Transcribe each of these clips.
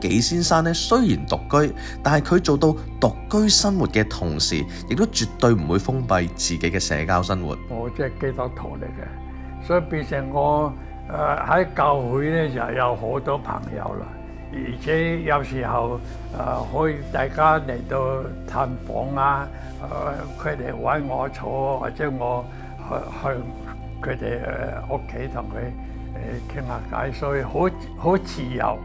紀先生咧雖然獨居，但係佢做到獨居生活嘅同時，亦都絕對唔會封閉自己嘅社交生活。我即係基督徒嚟嘅，所以變成我喺教會咧就有好多朋友啦，而且有時候可以大家嚟到探訪啊，佢哋揾我坐，或者我去佢哋屋企同佢傾下偈，所以好自由。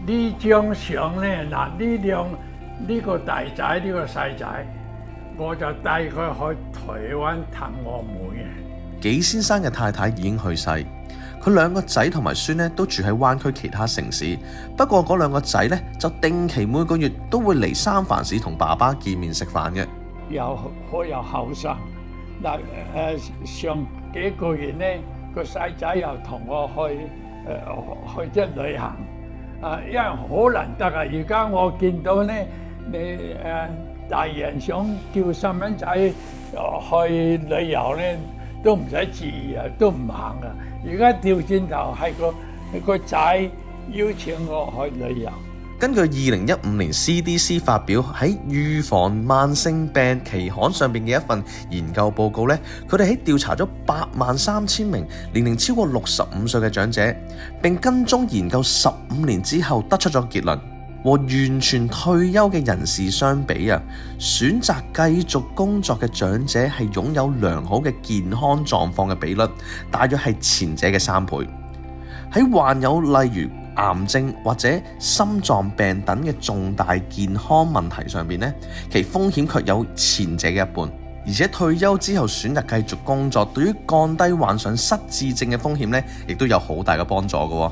呢張相咧，呢個大仔，呢個細仔，我就帶佢去台灣探我妹。紀先生嘅太太已經去世，佢兩個仔同埋孫咧都住喺灣區其他城市。不過嗰兩個仔咧就定期每個月都會嚟三藩市同爸爸見面食飯嘅。好有後生嗱，上幾個月咧，個細仔又同我去咗旅行。因為好難得啊！而家我見到咧，你大人想叫細蚊仔去旅遊咧，都唔使遲啊，都唔行啊！而家調轉頭係個仔邀請我去旅遊。根據2015年 CDC 發表喺預防慢性病期刊上邊嘅一份研究報告咧，佢哋喺調查咗83000名年齡超過65歲嘅長者，並跟蹤研究15年之後，得出咗結論：和完全退休嘅人士相比啊，選擇繼續工作嘅長者係擁有良好嘅健康狀況嘅比率，大約係前者嘅3倍。喺患有例如癌症或者心臟病等嘅重大健康問題上邊咧，其風險卻有前者嘅一半。而且退休之後選擇繼續工作，對於降低患上失智症嘅風險咧，亦都有好大嘅幫助嘅。